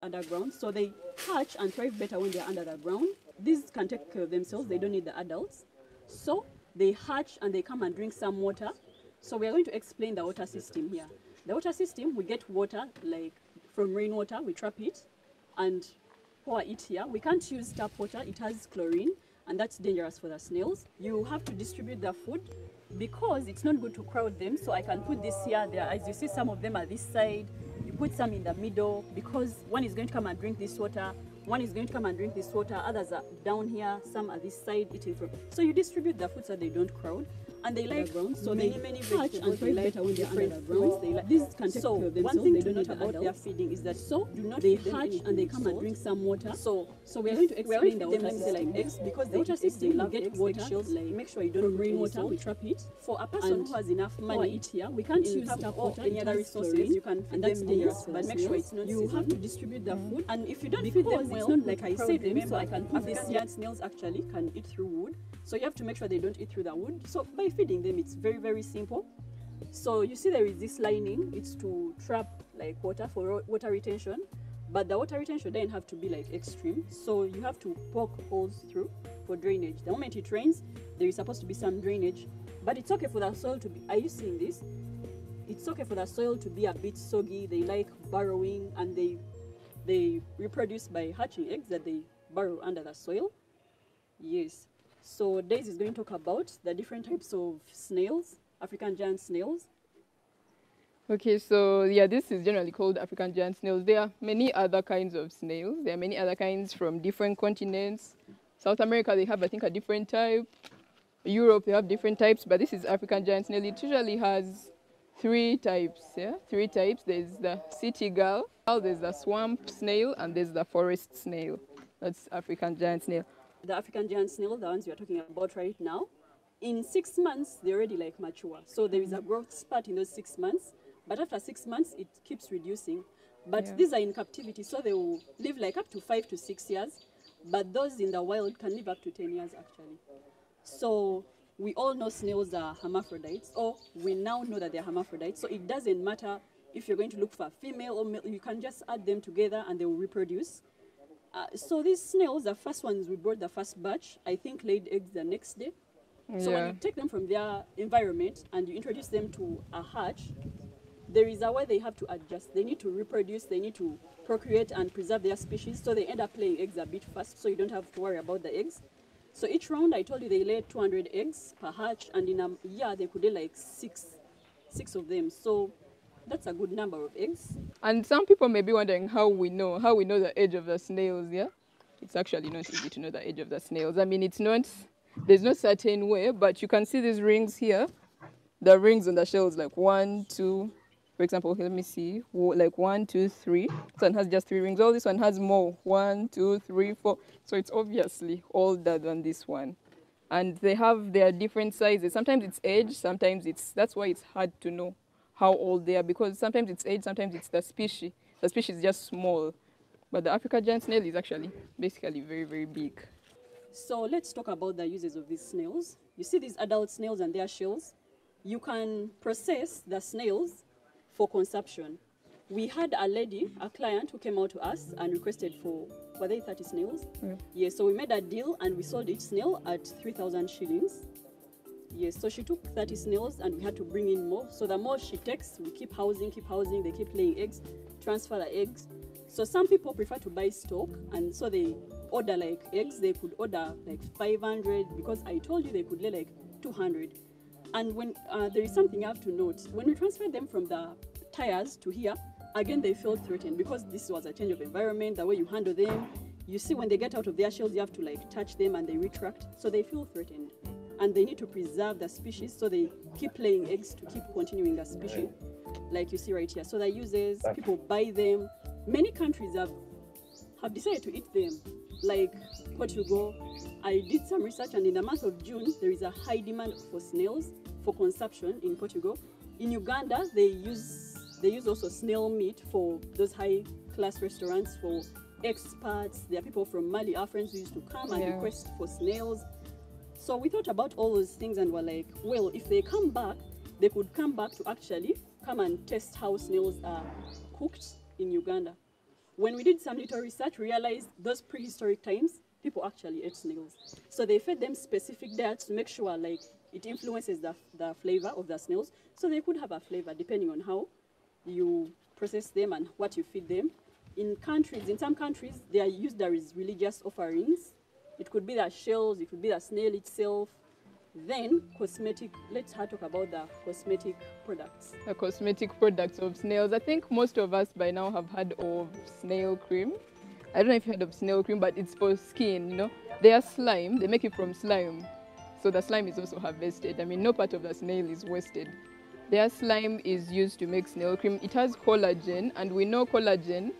underground, so they hatch and thrive better when they're under the ground. These can take care of themselves, they don't need the adults. So they hatch and they come and drink some water. So we are going to explain the water system here. The water system, we get water like from rainwater, we trap it and pour it here. We can't use tap water, it has chlorine, and that's dangerous for the snails. You have to distribute the food because it's not good to crowd them. So I can put this here, there, as you see, some of them are this side. You put some in the middle because one is going to come and drink this water, one is going to come and drink this water, others are down here, some are this side eating from. So you distribute the food so they don't crowd. And they like ground, so many hatch and thrive better when they're under the ground. They like, these can take care of themselves. One thing to note about their feeding is that do not they hatch and they come and drink some water. So we are going to explain the water system like eggs because the water system they love get water. Like make sure you don't rainwater. We trap it. For a person who has enough money, here we can't use tap water. Any other resources you can feed them dangerous, but make sure it's not. You have to distribute the food, and if you don't feed them well, like I said, remember I can put this young snails actually can eat through wood. So you have to make sure they don't eat through the wood. So by feeding them, it's very, very simple. So you see there is this lining. It's to trap like water for water retention. But the water retention doesn't have to be like extreme. So you have to poke holes through for drainage. The moment it rains, there is supposed to be some drainage. But it's okay for the soil to be, are you seeing this? It's okay for the soil to be a bit soggy. They like burrowing and they reproduce by hatching eggs that they burrow under the soil. Yes. So Daisy is going to talk about the different types of snails, African giant snails. Okay, so yeah, this is generally called African giant snails. There are many other kinds of snails. There are many other kinds from different continents. South America, they have, I think, a different type. Europe, they have different types, but this is African giant snail. It usually has 3 types, yeah? 3 types. There's the city gull, there's the swamp snail, and there's the forest snail. That's African giant snail. The African giant snail, the ones we are talking about right now, in 6 months, they're already like mature. So there is a growth spurt in those 6 months, but after 6 months, it keeps reducing. But these are in captivity, so they will live like up to 5 to 6 years. But those in the wild can live up to 10 years actually. So we all know snails are hermaphrodites, or we now know that they're hermaphrodites. So it doesn't matter if you're going to look for a female or male, you can just add them together and they will reproduce. So these snails, the first ones we brought, the first batch, I think laid eggs the next day. So when you take them from their environment and you introduce them to a hatch, there is a way they have to adjust. They need to reproduce, they need to procreate and preserve their species, so they end up laying eggs a bit fast, so you don't have to worry about the eggs. So each round, I told you they lay 200 eggs per hatch, and in a year they could lay like six of them. So that's a good number of eggs. And some people may be wondering how we know the age of the snails, yeah? It's actually not easy to know the age of the snails. I mean, there's no certain way, but you can see these rings here. The rings on the shells, like 1, 2, for example, let me see, like 1, 2, 3. This one has just 3 rings. All this one has more, 1, 2, 3, 4. So it's obviously older than this one. And they have their different sizes. Sometimes it's age, sometimes that's why it's hard to know how old they are, because sometimes it's age, sometimes it's the species. The species is just small. But the African giant snail is actually basically very, very big. So let's talk about the uses of these snails. You see these adult snails and their shells. You can process the snails for consumption. We had a lady, a client, who came out to us and requested for, were they 30 snails? Yeah, so we made a deal and we sold each snail at 3,000 shillings. Yes, so she took 30 snails and we had to bring in more. So the more she takes, we keep housing, they keep laying eggs, transfer the eggs. So some people prefer to buy stock, and so they order like eggs. They could order like 500, because I told you they could lay like 200. And when there is something you have to note, when we transfer them from the tires to here, again they feel threatened because this was a change of environment, the way you handle them. You see when they get out of their shells, you have to like touch them and they retract, so they feel threatened. And they need to preserve the species, so they keep laying eggs to keep continuing the species, like you see right here. So the users, people buy them. Many countries have decided to eat them, like Portugal. I did some research, and in the month of June, there is a high demand for snails for consumption in Portugal. In Uganda, they use also snail meat for those high-class restaurants for experts. There are people from Mali, our friends, who used to come and request for snails. So we thought about all those things and were like, well, if they come back, they could come back to actually come and test how snails are cooked in Uganda. When we did some little research, we realized those prehistoric times, people actually ate snails. So they fed them specific diets to make sure like it influences the flavor of the snails. So they could have a flavor depending on how you process them and what you feed them. In some countries, they are used as religious offerings. It could be the shells, it could be the snail itself. Then let's talk about the cosmetic products. The cosmetic products of snails. I think most of us by now have heard of snail cream. I don't know if you heard of snail cream, but it's for skin, you know. They are slime, they make it from slime. So the slime is also harvested. I mean, no part of the snail is wasted. Their slime is used to make snail cream. It has collagen, and we know collagen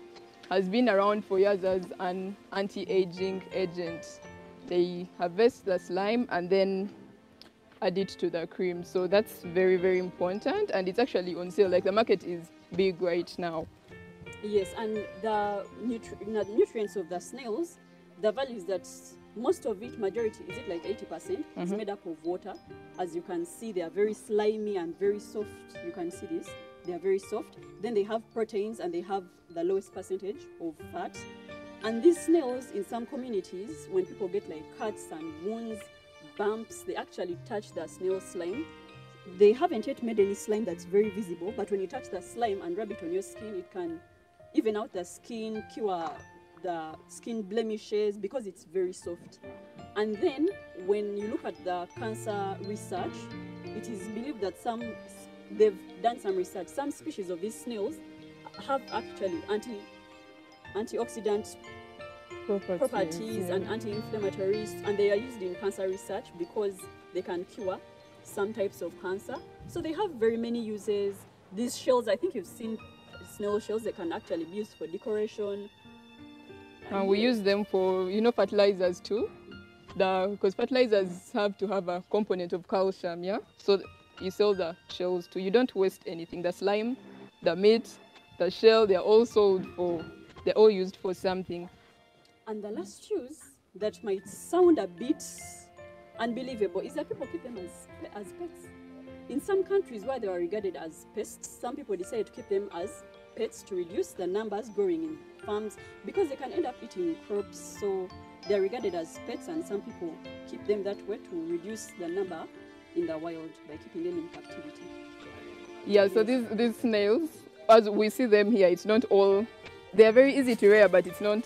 has been around for years as an anti-aging agent. They harvest the slime and then add it to the cream. So that's very, very important, and it's actually on sale. Like, the market is big right now. Yes, and the nutrients of the snails, the value is that most of it, majority, is it like 80%, is made up of water. As you can see, they are very slimy and very soft. You can see this. They are very soft. Then they have proteins, and they have the lowest percentage of fat. And these snails, in some communities, when people get like cuts and wounds, bumps, they actually touch the snail slime. They haven't yet made any slime that's very visible, but when you touch the slime and rub it on your skin, it can even out the skin, cure the skin blemishes because it's very soft. And then when you look at the cancer research, it is believed that they've done some research. Some species of these snails have actually antioxidant properties and anti-inflammatories, and they are used in cancer research because they can cure some types of cancer. So they have very many uses. These shells, I think you've seen snail shells, they can actually be used for decoration. And we use them for, you know, fertilizers too. Because fertilizers have to have a component of calcium, yeah? So you sell the shells too. You don't waste anything. The slime, the meat, the shell, they're all used for something. And the last use that might sound a bit unbelievable is that people keep them as pets. In some countries where they are regarded as pests, some people decide to keep them as pets to reduce the numbers growing in farms because they can end up eating crops. So they're regarded as pets, and some people keep them that way to reduce the number in the wild by keeping them in captivity. Yeah, so these snails, as we see them here, it's not all, they are very easy to rear, but it's not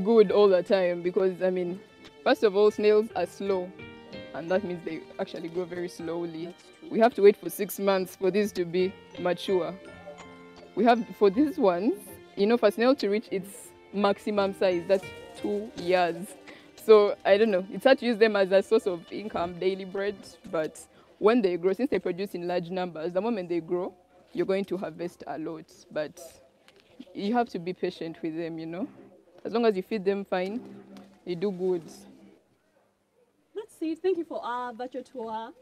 good all the time because, I mean, first of all, snails are slow, and that means they actually grow very slowly. We have to wait for 6 months for this to be mature. For these ones, you know, for a snail to reach its maximum size, that's 2 years. So, I don't know, it's hard to use them as a source of income, daily bread, but when they grow, since they produce in large numbers, the moment they grow, you're going to harvest a lot. But you have to be patient with them, you know. As long as you feed them fine, they do good. That's it. Thank you for our virtual tour.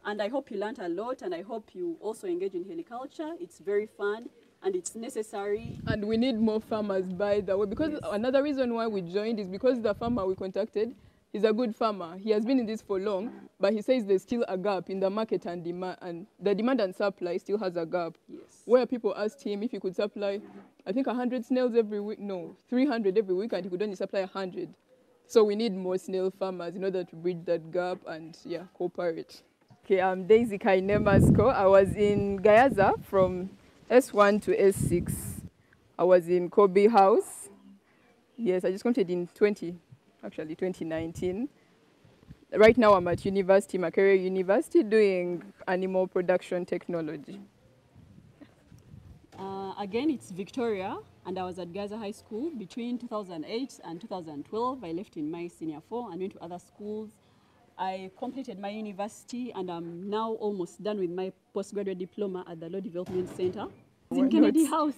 And I hope you learned a lot, and I hope you also engage in heliculture. It's very fun and it's necessary. And we need more farmers, by the way, because another reason why we joined is because the farmer we contacted is a good farmer. He has been in this for long, but he says there's still a gap in the market and demand, and the demand and supply still has a gap. Yes. Where people asked him if he could supply, I think 100 snails every week, no, 300 every week, and he could only supply 100. So we need more snail farmers in order to bridge that gap and, yeah, cooperate. Okay, I'm Daisy Kainemasko. I was in Gayaza from S1 to S6. I was in Kobe House. Yes, I just completed in 2019. Right now I'm at university, Makerere University, doing animal production technology. Again, it's Victoria, and I was at Gaza High School between 2008 and 2012. I left in my senior 4 and went to other schools. I completed my university, and I'm now almost done with my postgraduate diploma at the Law Development Center in Kennedy House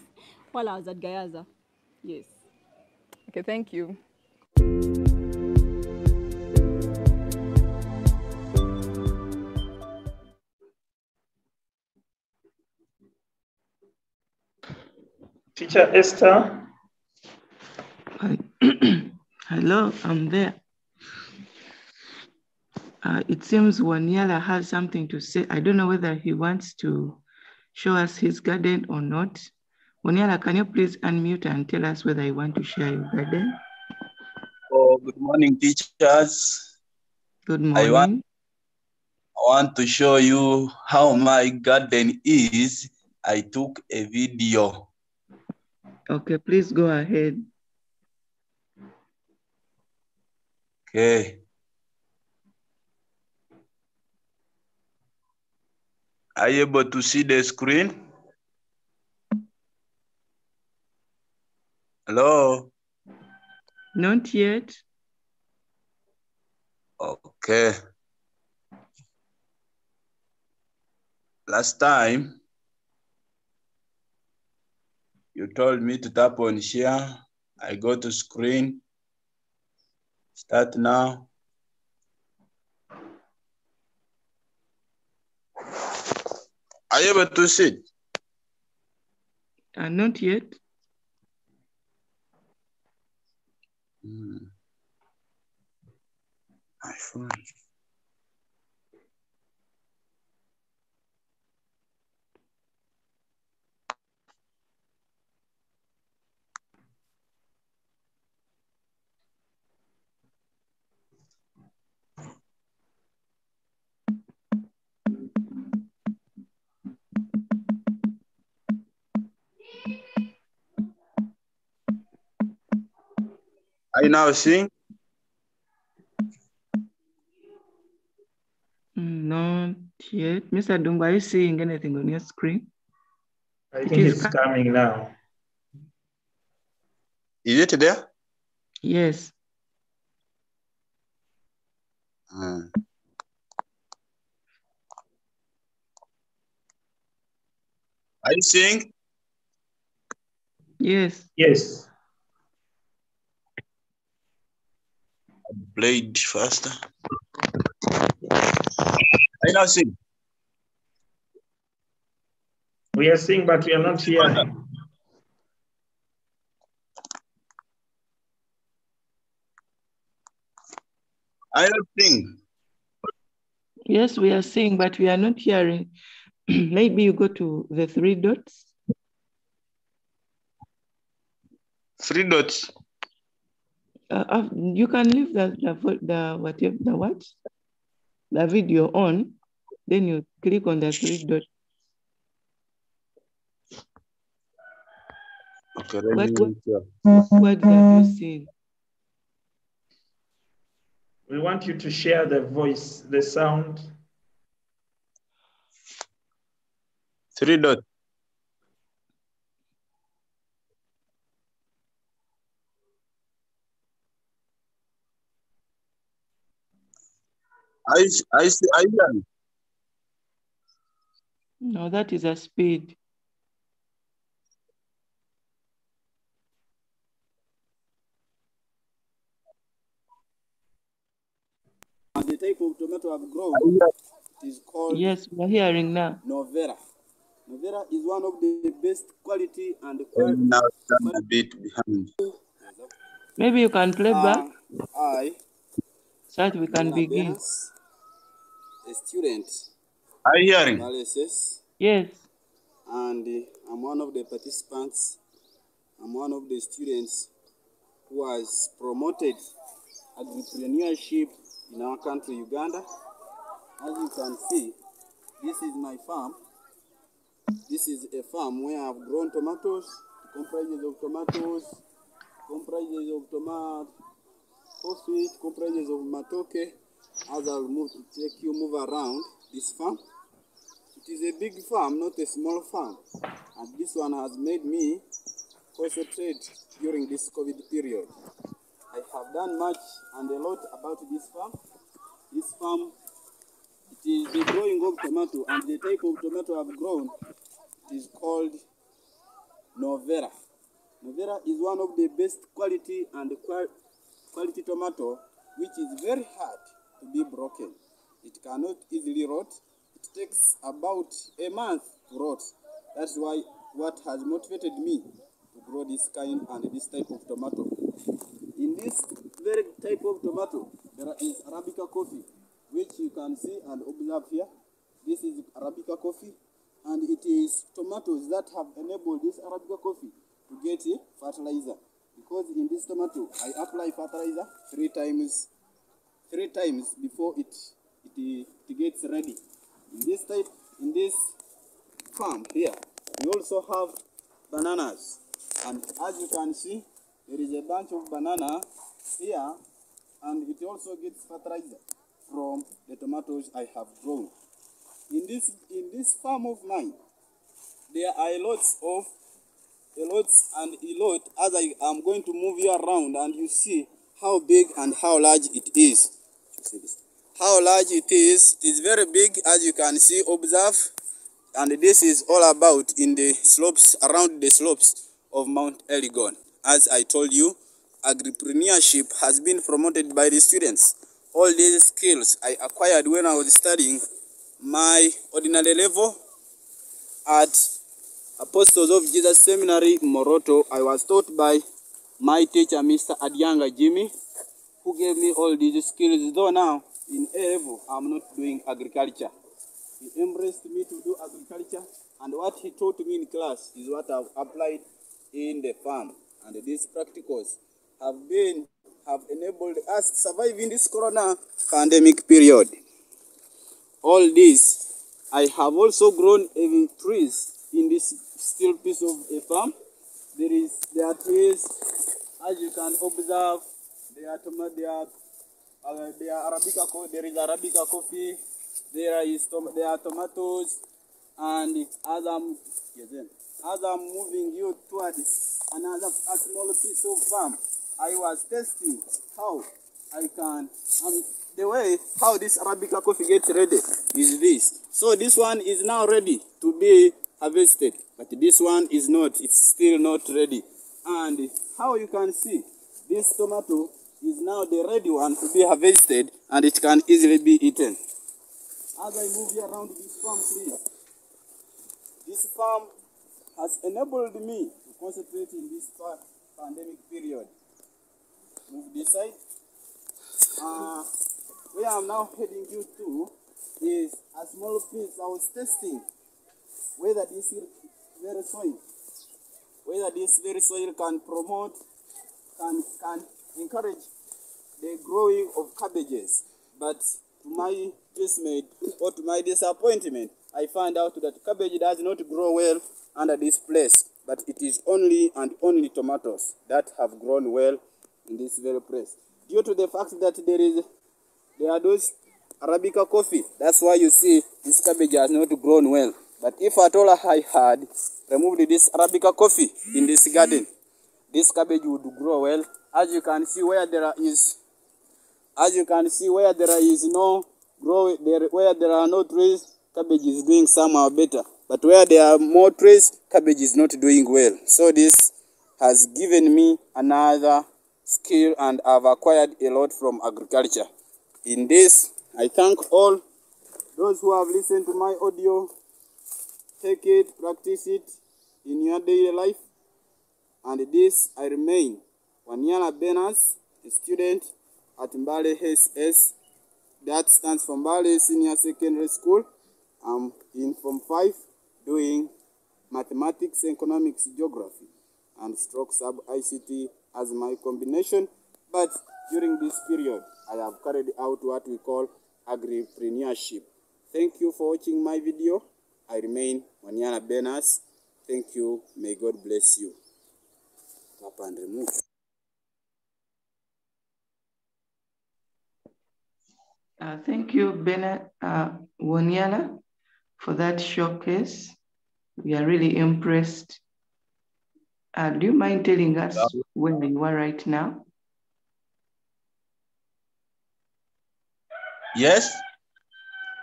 while I was at Gayaza. Yes. Okay, thank you. Teacher Esther. Hi. Hello, I'm there. It seems Waniala has something to say. I don't know whether he wants to show us his garden or not. Oniala, can you please unmute and tell us whether you want to share your garden? Oh, good morning, teachers. Good morning. I want to show you how my garden is. I took a video. Okay, please go ahead. Okay. Are you able to see the screen? Hello? Not yet. Okay. Last time, you told me to tap on share. I go to screen. Start now. Are you able to see it? Not yet. My phone. Are you now seeing? Not yet. Mr. Dumba, are you seeing anything on your screen? I think it's coming now. Is it there? Yes. Are you seeing? Yes. Yes. Play it faster. Are you now seeing? We are seeing, but we are not hearing. Are you not seeing? Yes, we are seeing, but we are not hearing. Maybe you go to the 3 dots. 3 dots. You can leave the video on, then you click on the 3 dots. Okay, What words have you seen? We want you to share the voice, the sound. 3 dots. I see. No, that is a speed. And the type of tomato I've grown is called Yes, we're hearing now. Novera. Novera is one of the best quality and Now stand a bit behind. Maybe you can play back I so that we can begin. A student. Are you hearing? Analysis, Yes. and I'm one of the participants. I'm one of the students who has promoted entrepreneurship in our country, Uganda. As you can see, this is my farm. This is a farm where I've grown tomatoes, comprises of tomatoes, comprises of tomato, coffee, comprises of matoke. As I'll move around this farm. It is a big farm, not a small farm. And this one has made me concentrate during this COVID period. I have done much and a lot about this farm. This farm, it is the growing of tomato, and the type of tomato I've grown is called Novera. Novera is one of the best quality and quality tomato, which is very hard to be broken. It cannot easily rot. It takes about a month to rot. That's why what has motivated me to grow this kind and this type of tomato. In this very type of tomato, there is Arabica coffee, which you can see and observe here. This is Arabica coffee. And it is tomatoes that have enabled this Arabica coffee to get a fertilizer. Because in this tomato, I apply fertilizer three times before it gets ready. In this farm here, we also have bananas. And as you can see, there is a bunch of banana here, and it also gets fertilizer from the tomatoes I have grown. In this farm of mine, there are a lot as I am going to move you around, and you see how big and how large it is. How large it is very big, as you can see, observe. And this is all about in the slopes, around the slopes of Mount Elgon. As I told you, agripreneurship has been promoted by the students. All these skills I acquired when I was studying my ordinary level at Apostles of Jesus Seminary, Moroto. I was taught by my teacher, Mr. Adyanga Jimmy, who gave me all these skills, though now in A level I'm not doing agriculture. He embraced me to do agriculture, and what he taught me in class is what I've applied in the farm. And these practicals have enabled us to survive in this corona pandemic period. All this, I have also grown trees in this still piece of a farm. There are trees, as you can observe. There are Arabica. There is Arabica coffee. There are tomatoes, and as I'm moving you towards another small piece of farm, I was testing how I can, the way how this Arabica coffee gets ready is this. So this one is now ready to be harvested, but this one is not. It's still not ready. And how you can see, this tomato is now the ready one to be harvested, and it can easily be eaten. As I move you around this farm, please. This farm has enabled me to concentrate in this pandemic period. Move this side. Where I'm now heading you to is a small piece. I was testing whether this very soil can promote, can encourage the growing of cabbages. But to my dismay, or to my disappointment, I found out that cabbage does not grow well under this place, but it is only and only tomatoes that have grown well in this very place. Due to the fact that there are those Arabica coffee, that's why you see this cabbage has not grown well. But if at all I had removed this Arabica coffee in this garden, this cabbage would grow well. As you can see where there are no trees, cabbage is doing somehow better. But where there are more trees, cabbage is not doing well. So this has given me another skill, and I've acquired a lot from agriculture. In this, I thank all those who have listened to my audio. Take it, practice it in your daily life. And this, I remain Wanyala Benas, a student at Mbale SS. That stands for Mbale Senior Secondary School. I'm in Form 5 doing Mathematics, Economics, Geography, and Stroke Sub ICT as my combination. But during this period, I have carried out what we call agripreneurship. Thank you for watching my video. I remain Wanyala Benas. Thank you. May God bless you. Tap and remove. Thank you, Wanyala, for that showcase. We are really impressed. Do you mind telling us where you are right now? Yes.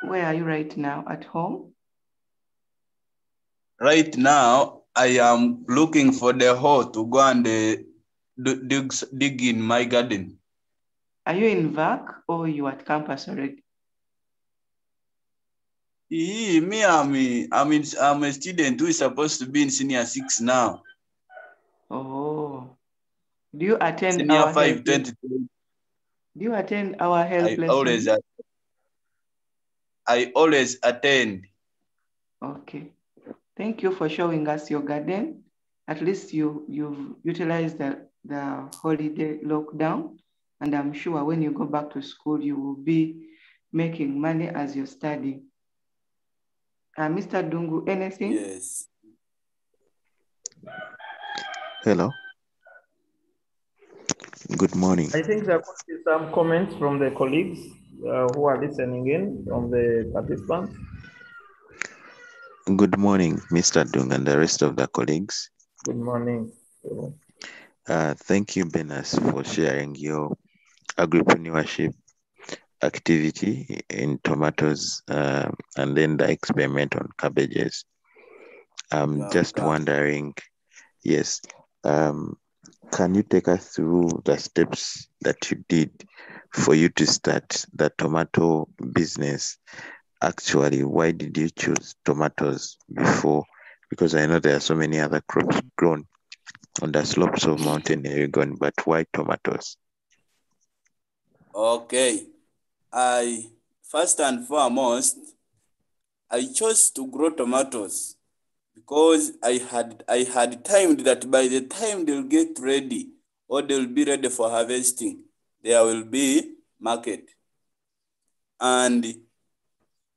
Where are you right now? At home? Right now, I am looking for the hole to go and dig in my garden. Are you in VAC or you at campus already? I'm a student who is supposed to be in senior 6 now. Oh, do you attend senior our 5 2020? Do you attend our health lessons? I always attend. Okay. Thank you for showing us your garden. At least you've utilized the holiday lockdown. And I'm sure when you go back to school, you will be making money as you study. Mr. Dungu, anything? Yes. Hello. Good morning. I think there could be some comments from the colleagues who are listening in, from the participants. Good morning, Mr. Dung and the rest of the colleagues. Good morning. Thank you, Benas, for sharing your agripreneurship activity in tomatoes and then the experiment on cabbages. I'm just wondering, yes, can you take us through the steps that you did for you to start the tomato business? Actually, why did you choose tomatoes before? Because I know there are so many other crops grown on the slopes of Mountain Oregon, but why tomatoes? Okay. First and foremost, I chose to grow tomatoes because I had timed that by the time they'll get ready or they'll be ready for harvesting, there will be market. And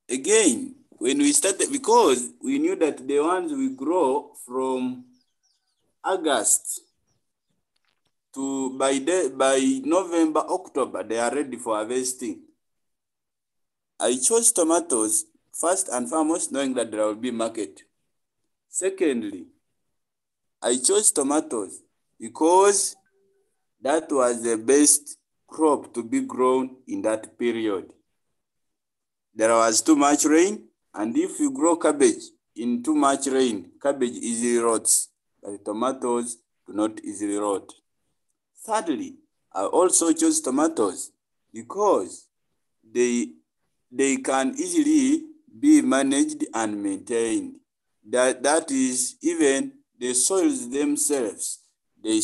again, when we started, because we knew that the ones we grow from August to by November, October, they are ready for harvesting. I chose tomatoes first and foremost, knowing that there will be market. Secondly, I chose tomatoes because that was the best crop to be grown in that period. There was too much rain, and if you grow cabbage in too much rain, cabbage easily rots, but tomatoes do not easily rot. Thirdly, I also chose tomatoes because they can easily be managed and maintained. That is, even the soils themselves, they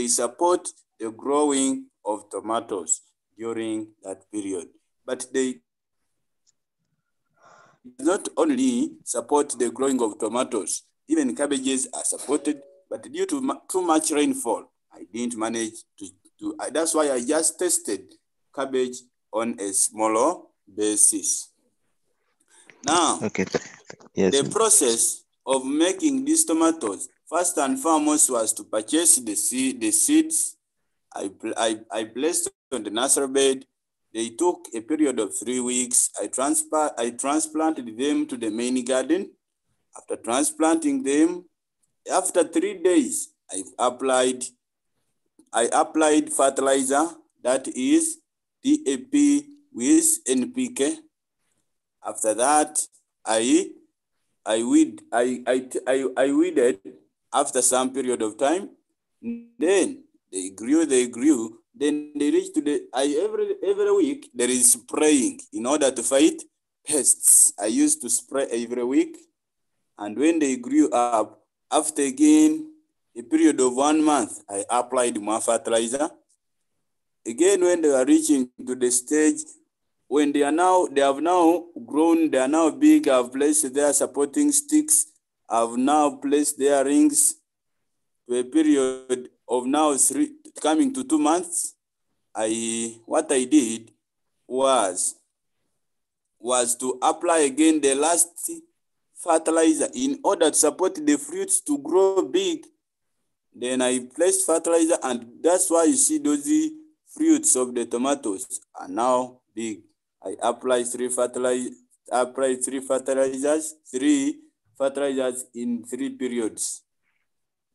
support the growing of tomatoes during that period. But they not only support the growing of tomatoes, even cabbages are supported, but due to too much rainfall, I didn't manage to that's why I just tested cabbage on a smaller basis. Now, okay. Yes. the process of making these tomatoes, first and foremost, was to purchase the seeds. I placed on the nursery bed. They took a period of 3 weeks. I transplanted them to the main garden. After transplanting them, after 3 days, I applied fertilizer, that is DAP with NPK. After that, I weeded after some period of time. Then they grew. Then they reached to every week there is spraying in order to fight pests. I used to spray every week. And when they grew up, after again a period of 1 month, I applied more fertilizer. Again, when they are reaching to the stage when they have now grown, they are now big, I've placed their supporting sticks, I've now placed their rings to a period of now coming to 2 months. What I did was to apply again the last fertilizer in order to support the fruits to grow big. Then I placed fertilizer, and that's why you see those fruits of the tomatoes are now big. I applied three fertilizers in 3 periods.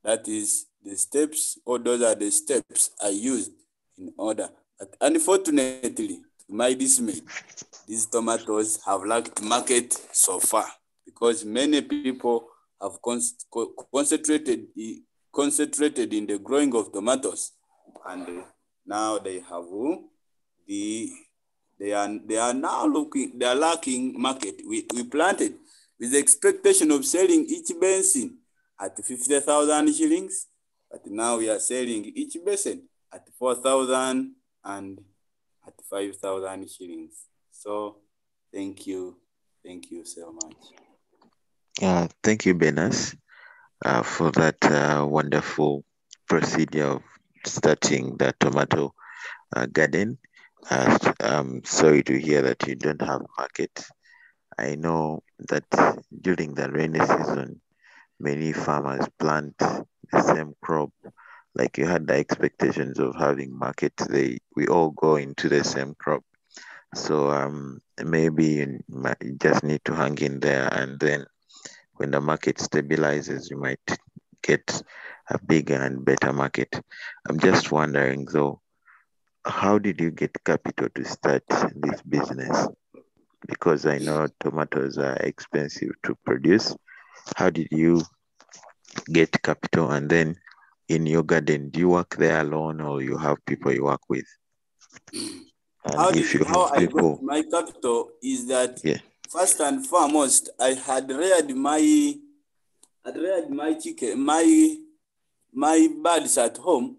That is the steps, or those are the steps I used in order. But unfortunately, to my dismay, these tomatoes have lacked market so far because many people have concentrated in the growing of tomatoes, and now they have they are now lacking market. We planted with the expectation of selling each basin at 50,000 shillings, but now we are selling each basin at 4,000 and at 5,000 shillings. So thank you so much. Thank you, Benas, for that wonderful procedure of starting the tomato garden. I'm sorry to hear that you don't have market. I know that during the rainy season, many farmers plant the same crop. Like you had the expectations of having market, we all go into the same crop. So maybe you just need to hang in there, and then when the market stabilizes, you might get a bigger and better market. I'm just wondering though, how did you get capital to start this business? Because I know tomatoes are expensive to produce. How did you get capital? And then in your garden, do you work there alone or you have people you work with? And if you How have I got people, my capital is that yeah. first and foremost, I had reared my chicken, my birds at home.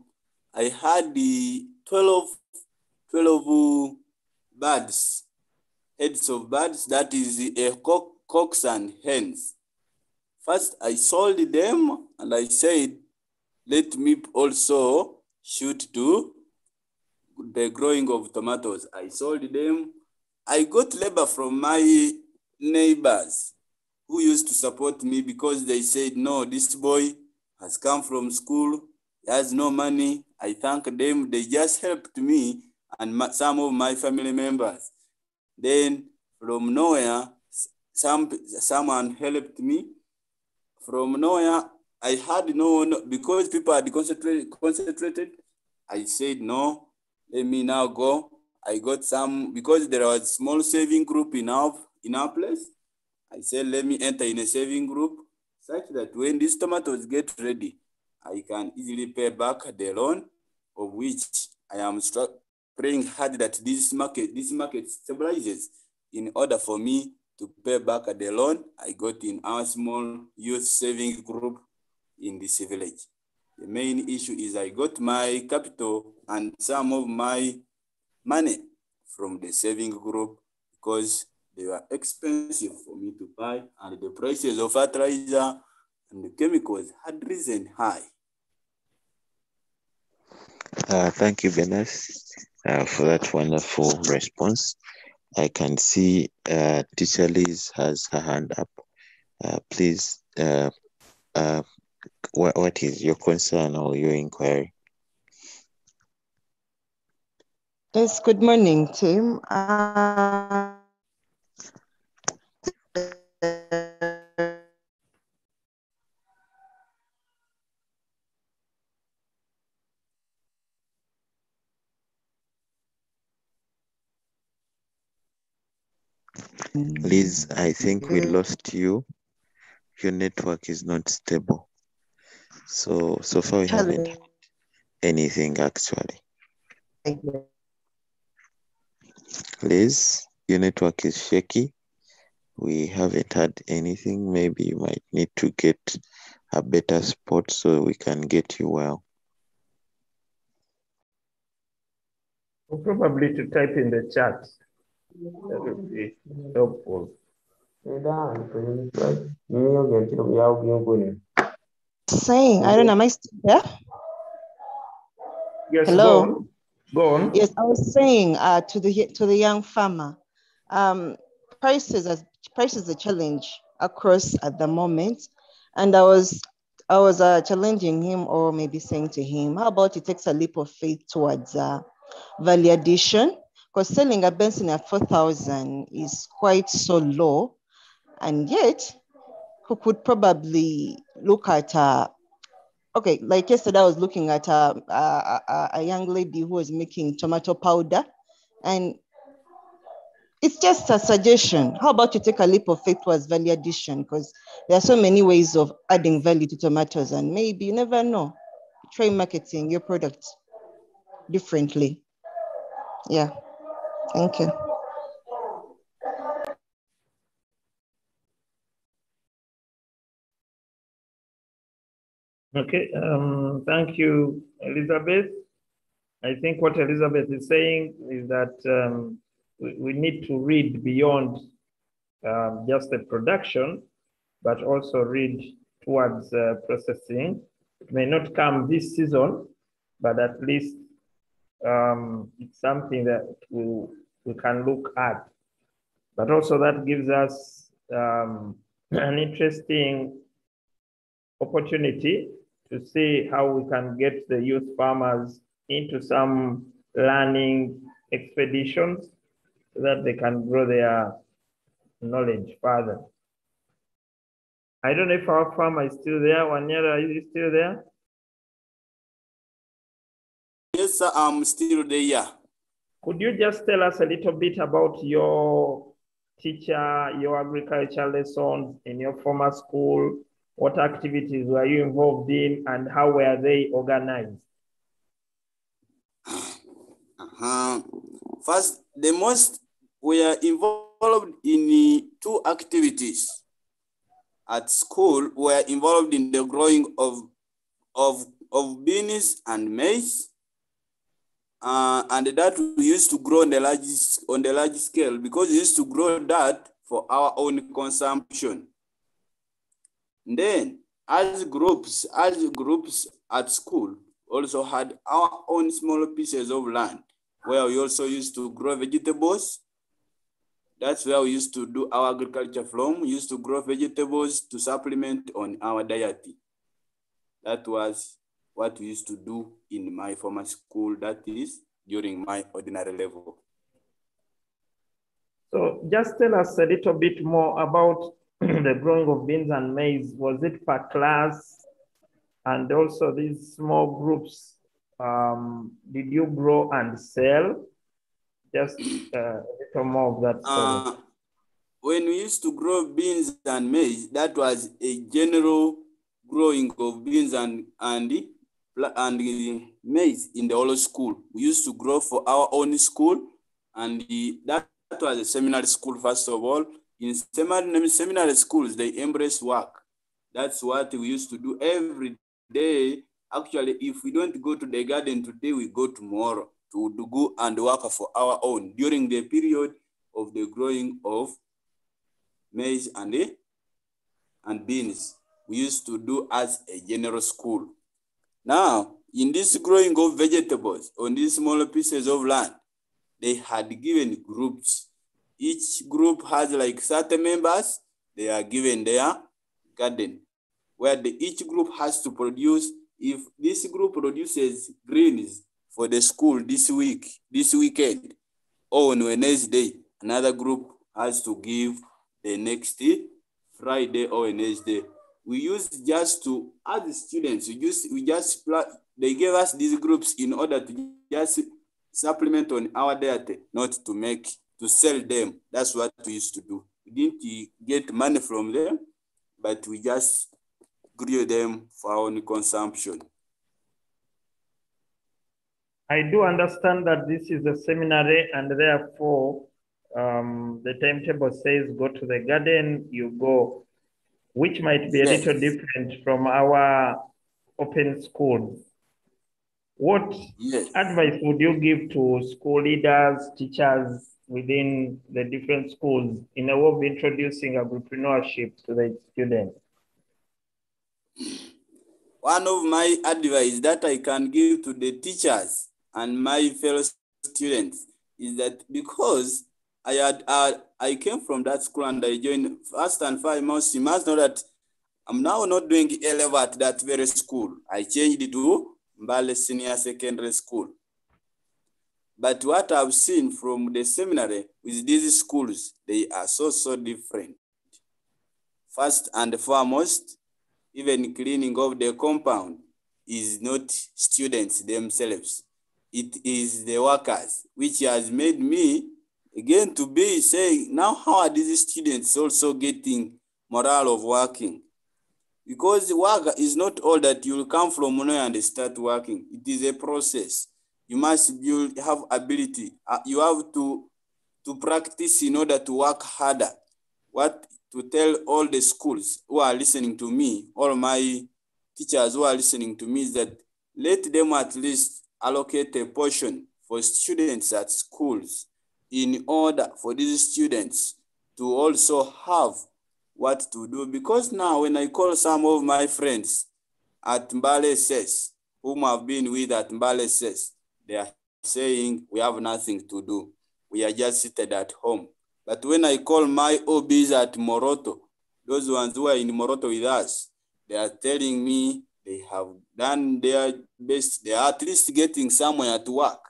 I had the 12 birds, heads of birds, that is a cocks and hens. First, I sold them and I said, let me also shoot to the growing of tomatoes. I sold them. I got labor from my neighbors who used to support me because they said, no, this boy has come from school, he has no money. I thank them. They just helped me and some of my family members. Then from nowhere, someone helped me. From nowhere, I had no, because people had concentrated. I said, no, let me now go. I got some, because there was a small saving group in our place. I said, let me enter in a saving group such that when these tomatoes get ready, I can easily pay back the loan, of which I am praying hard that this market stabilizes in order for me to pay back the loan I got in our small youth saving group in this village. The main issue is I got my capital and some of my money from the saving group because they were expensive for me to buy and the prices of fertilizer and the chemicals had risen high. Thank you, Benas, for that wonderful response. I can see Teacher Liz has her hand up. Please, what is your concern or your inquiry? Yes, good morning, team. Liz, I think we lost you. Your network is not stable. So far we haven't had anything actually. Liz, your network is shaky. We haven't had anything. Maybe you might need to get a better spot so we can get you well. Probably to type in the chat. That would be helpful. Saying, I don't know, am I still there? Yes, hello. Go on. Yes, I was saying to the young farmer, prices is a challenge across at the moment, and I was challenging him, or maybe saying to him, how about he takes a leap of faith towards value addition, because selling a Benson at 4,000 is quite so low, and yet who could probably look at okay, like yesterday I was looking at a young lady who was making tomato powder, and it's just a suggestion. How about you take a leap of faith towards value addition, because there are so many ways of adding value to tomatoes, and maybe you never know, try marketing your product differently. Yeah, thank you. Okay, thank you, Elizabeth. I think what Elizabeth is saying is that we need to read beyond just the production but also read towards processing. It may not come this season, but at least it's something that we can look at. But also that gives us an interesting opportunity to see how we can get the youth farmers into some learning expeditions so that they can grow their knowledge further. I don't know if our farmer is still there. Wanyera, is he still there? Yes, sir, I'm still there. Could you just tell us a little bit about your teacher, your agriculture lessons in your former school? What activities were you involved in and how were they organized? First, the most we are involved in 2 activities. At school, we are involved in the growing of beans and maize. And that we used to grow on the large scale because we used to grow that for our own consumption. Then, as groups at school also had our own small pieces of land where we also used to grow vegetables. That's where we used to do our agriculture from. We used to grow vegetables to supplement on our diet. That was what we used to do in my former school, that is, during my ordinary level. So just tell us a little bit more about the growing of beans and maize. Was it per class? And also these small groups, did you grow and sell? Just a little more of that story. When we used to grow beans and maize, that was a general growing of beans and maize in the whole school. We used to grow for our own school, and that was a seminary school, first of all. In seminary schools, they embrace work. That's what we used to do every day. Actually, if we don't go to the garden today, we go tomorrow to go and work for our own during the period of the growing of maize and beans. We used to do as a general school. Now, in this growing of vegetables on these smaller pieces of land, they had given groups. Each group has like 30 members. They are given their garden, where each group has to produce. If this group produces greens for the school this weekend, or on Wednesday, another group has to give the next Friday or Wednesday. We used just to, as students, they gave us these groups in order to just supplement on our diet, not to sell them. That's what we used to do. We didn't get money from them, but we just grew them for our own consumption. I do understand that this is a seminary and therefore the timetable says go to the garden, you go, which might be a little different from our open schools. What advice would you give to school leaders, teachers within the different schools in a way of introducing agripreneurship to the students? One of my advice that I can give to the teachers and my fellow students is that because I came from that school and I joined first and foremost, you must know that I'm now not doing A-level at that very school. I changed it to Mbale Senior Secondary School. But what I've seen from the seminary with these schools, they are so different. First and foremost, even cleaning of the compound is not students themselves. It is the workers, which has made me again to be saying, now how are these students also getting morale of working? Because work is not all that you will come from nowhere and start working. It is a process. You must have ability. You have to practice in order to work harder. What to tell all the schools who are listening to me, all my teachers who are listening to me, is that let them at least allocate a portion for students at schools in order for these students to also have what to do, because now when I call some of my friends at Mbale Says, whom I've been with at Mbale Says, they are saying we have nothing to do. We are just seated at home. But when I call my OBs at Moroto, those ones who are in Moroto with us, they are telling me they have done their best. They are at least getting somewhere to work.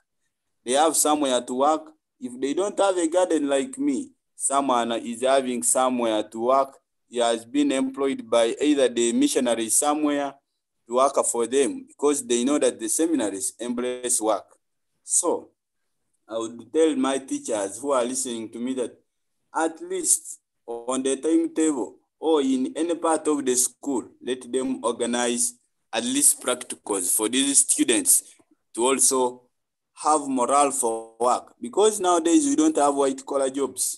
They have somewhere to work. If they don't have a garden like me, someone is having somewhere to work. He has been employed by either the missionary somewhere to work for them, because they know that the seminaries embrace work. So I would tell my teachers who are listening to me that at least on the timetable or in any part of the school, let them organize at least practicals for these students to also have morale for work. Because nowadays we don't have white collar jobs.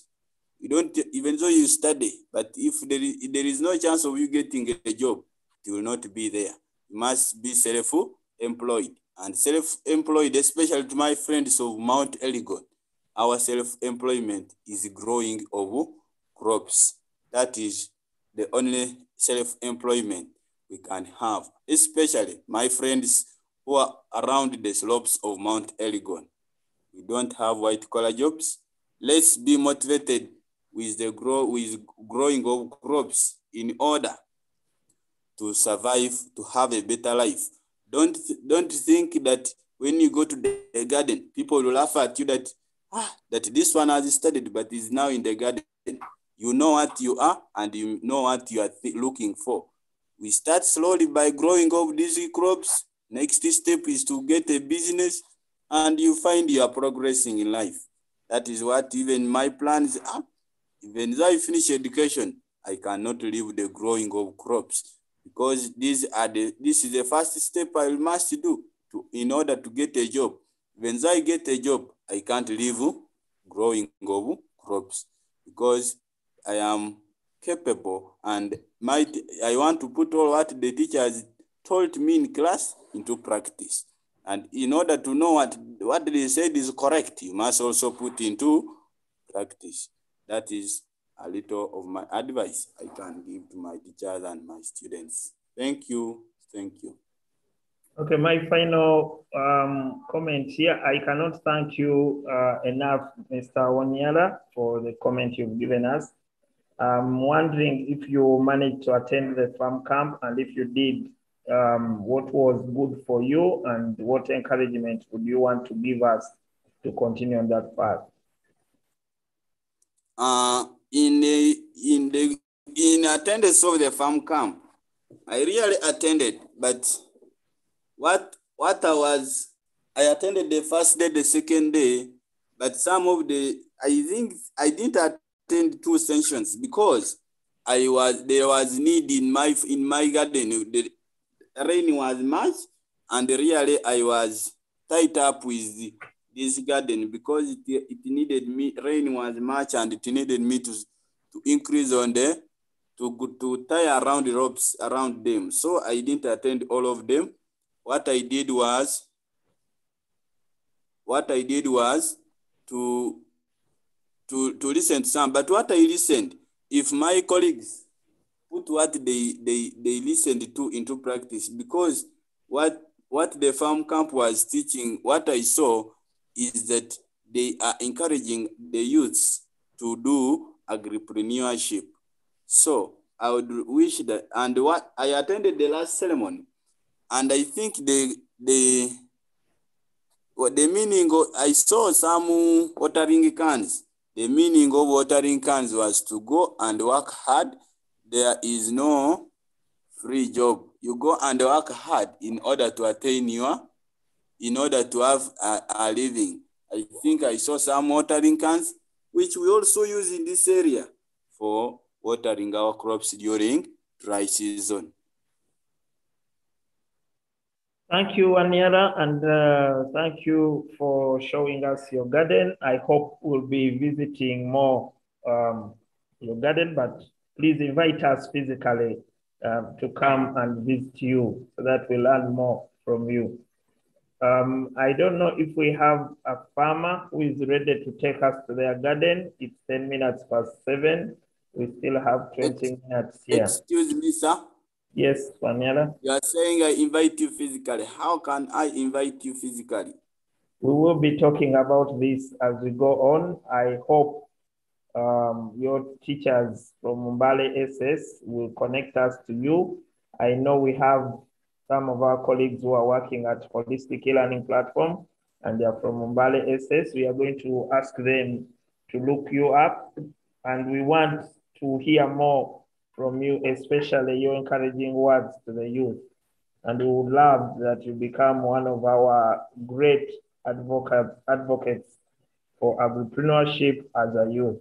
You don't, even though you study, but if there is no chance of you getting a job, it will not be there. You must be self-employed. And self-employed, especially to my friends of Mount Elgon, our self-employment is growing of crops. That is the only self-employment we can have, especially my friends who are around the slopes of Mount Elgon. We don't have white collar jobs. Let's be motivated with the growing of crops in order to survive, to have a better life. Don't think that when you go to the garden, people will laugh at you that this one has studied but is now in the garden. You know what you are and you know what you are looking for. We start slowly by growing of these crops. Next step is to get a business, and you find you are progressing in life. That is what even my plans are. Even though I finish education, I cannot leave the growing of crops, because this is the first step I must do in order to get a job. Even though I get a job, I can't leave growing of crops, because I am capable and I want to put all what the teachers told me in class into practice. And in order to know what they said is correct, you must also put into practice. That is a little of my advice I can give to my teachers and my students. Thank you. Thank you. Okay, my final comment here. I cannot thank you enough, Mr. Wanyala, for the comment you've given us. I'm wondering if you managed to attend the farm camp, and if you did, what was good for you and what encouragement would you want to give us to continue on that path? In attendance of the farm camp, I really attended, but I attended the first day, the second day, but I think I didn't attend 2 sessions because there was need in my garden. The rain was much, and really I was tied up with this garden because it needed me. Rain was much, and it needed me to increase on to tie around the ropes around them. So I didn't attend all of them. What I did was to listen to some. But what I listened, if my colleagues put what they listened to into practice, because what the farm camp was teaching, what I saw is that they are encouraging the youths to do agripreneurship. So I would wish that, and what I attended the last ceremony, and I think the meaning of, I saw some watering cans. The meaning of watering cans was to go and work hard. There is no free job. You go and work hard in order to attain in order to have a living. I think I saw some watering cans, which we also use in this area for watering our crops during dry season. Thank you, Wanyala, and thank you for showing us your garden. I hope we'll be visiting more your garden, but please invite us physically to come and visit you so that we learn more from you. I don't know if we have a farmer who is ready to take us to their garden. It's 10 minutes past 7. We still have 20 minutes here. Excuse me, sir. Yes, Waniela. You are saying I invite you physically. How can I invite you physically? We will be talking about this as we go on. I hope your teachers from Mbale SS will connect us to you. I know we have some of our colleagues who are working at Holistic E-Learning Platform, and they are from Mbale SS. We are going to ask them to look you up, and we want to hear more from you, especially your encouraging words to the youth. And we would love that you become one of our great advocates for agripreneurship as a youth.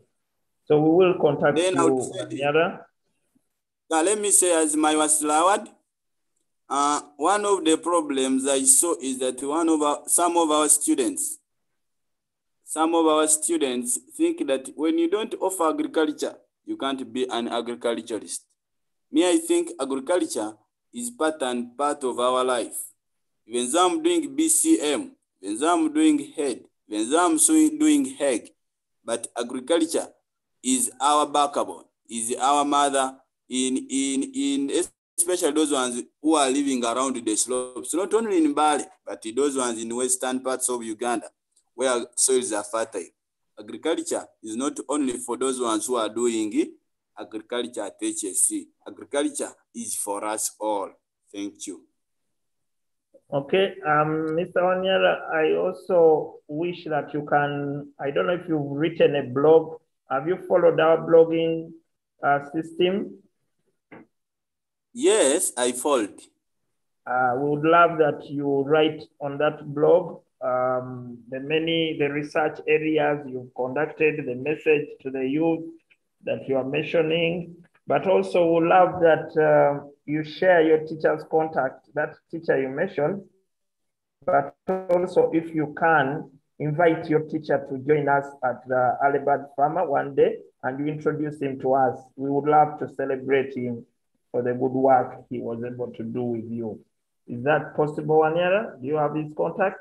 So we will contact Then you, Waniela. Let me say, as my Waslawad, one of the problems I saw is that some of our students think that when you don't offer agriculture, you can't be an agriculturist. Me, I think agriculture is part and part of our life. Even though I'm doing BCM, even though I'm doing head, even though I'm doing HEG, but agriculture is our backbone, is our mother, in especially those ones who are living around the slopes, not only in Bali, but those ones in western parts of Uganda, where soils are fertile. Agriculture is not only for those ones who are doing agriculture at HSC. Agriculture is for us all. Thank you. Okay, Mr. Waniela, I also wish that you can, I don't know if you've written a blog. Have you followed our blogging system? Yes, I followed. We would love that you write on that blog the research areas you've conducted, the message to the youth that you are mentioning, but also would love that you share your teacher's contact, that teacher you mentioned, but also if you can, invite your teacher to join us at the Early Bird Farmer one day and you introduce him to us. We would love to celebrate him for the good work he was able to do with you. Is that possible, Waniela? Do you have his contact?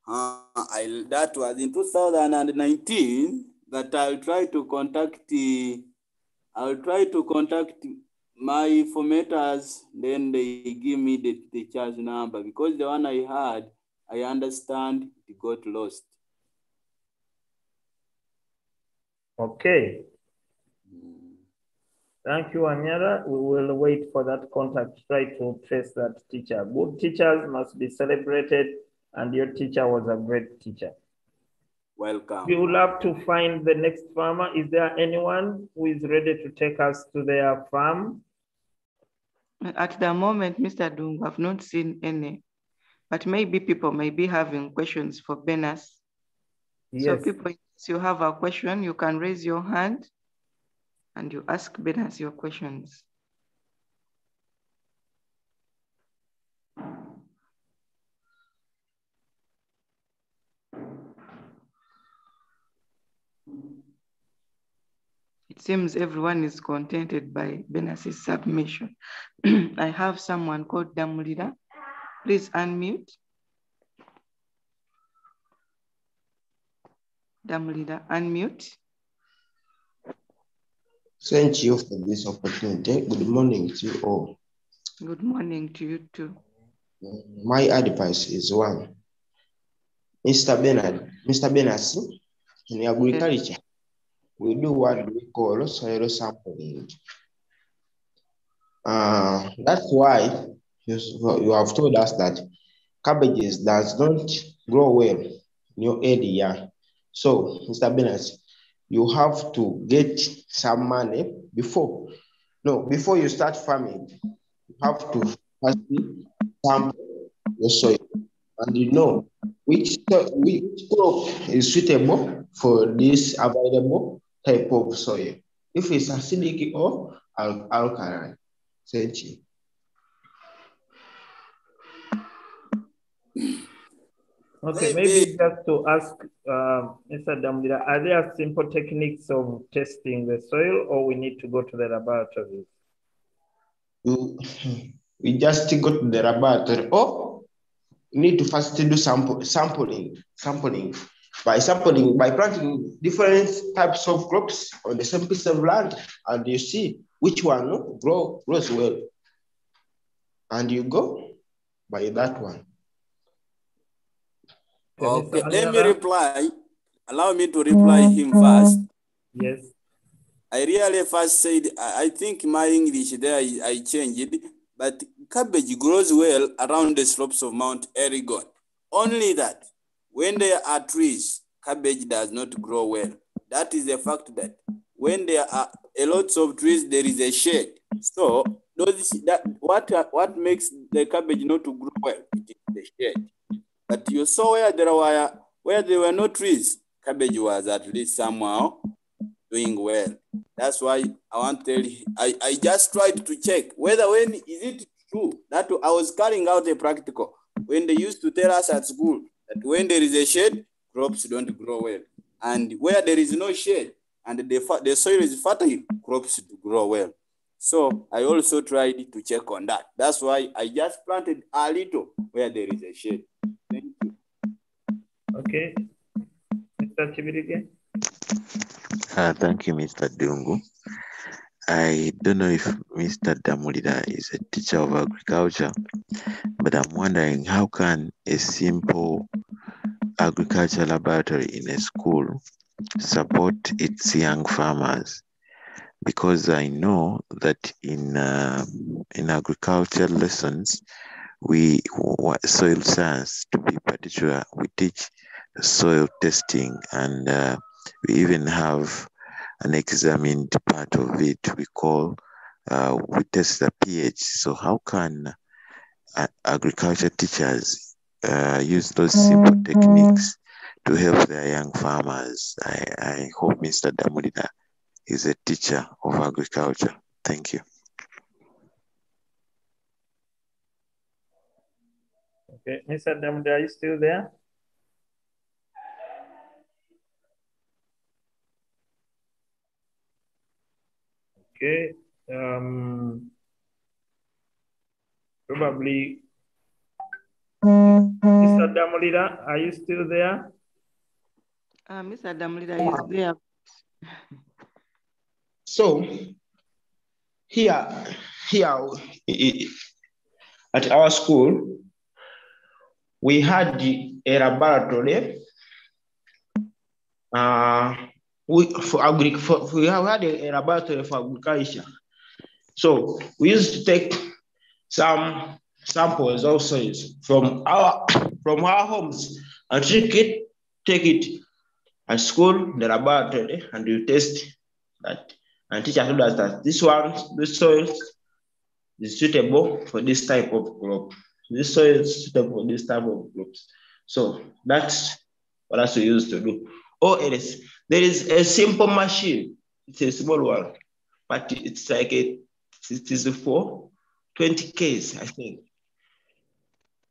That was in 2019, but I'll try to contact my formaters, then they give me the charge number, because the one I had, I understand it got lost. Okay. Thank you, Waniela. We will wait for that contact to try to trace that teacher. Good teachers must be celebrated, and your teacher was a great teacher. Welcome. We would love to find the next farmer. Is there anyone who is ready to take us to their farm? At the moment, Mr. Dungu, I've not seen any, but maybe people may be having questions for Benas. Yes. So people, if you have a question, you can raise your hand and you ask Benas your questions. It seems everyone is contented by Benas's submission. I have someone called Damulida. Please unmute. Damulida, unmute. Thank you for this opportunity. Good morning to you all. Good morning to you too. My advice is one. Mr. Benas, in agriculture, we do what we call soil sampling. That's why you have told us that cabbages does not grow well in your area. So, Mr. Benas, you have to get some money before you start farming. You have to first sample your soil and you know which crop is suitable for this available type of soil. If it's acidic or alkaline. Thank you. Okay, maybe just to ask Mr. Damulida, are there simple techniques of testing the soil, or we need to go to the laboratories? We just go to the laboratory, or we need to first do sampling. by sampling, by planting different types of crops on the same piece of land, and you see which one grows well. And you go by that one. Okay, let me reply. Allow me to reply him first. Yes. I really first said, I think my English there, I changed it, but cabbage grows well around the slopes of Mount Elgon. Only that when there are trees, cabbage does not grow well. That is the fact that when there are a lot of trees, there is a shade. So what makes the cabbage not to grow well? It is the shade. But you saw where there were no trees, cabbage was at least somehow doing well. That's why I want to tell you, I just tried to check whether when is it true that I was carrying out a practical when they used to tell us at school that when there is a shade, crops don't grow well. And where there is no shade and the soil is fertile, crops do grow well. So I also tried to check on that. That's why I just planted a little where there is a shade. Thank you. Okay. Mr. Chibirige. Thank you, Mr. Dungu. I don't know if Mr. Damulida is a teacher of agriculture, but I'm wondering how can a simple agriculture laboratory in a school support its young farmers? Because I know that in agriculture lessons, soil science to be particular, we teach soil testing, and we even have an examined part of it we call, we test the pH. So how can agriculture teachers use those simple techniques to help their young farmers? I hope Mr. Damulida is a teacher of agriculture. Thank you. Okay, Mr. Damulida, are you still there? Okay. Probably. Mr. Damulida, are you still there? Mr. Damulida is there. So here at our school, we had a laboratory. We had a laboratory for agriculture. So we used to take some samples of soils from our homes and take it at school, the laboratory, and you test that. And teacher told us that this soil is suitable for this type of crop. This soil is suitable for this type of crops. So that's what else we used to do. Or else, there is a simple machine. It's a small one, but it's like it is for 20 Ks, I think.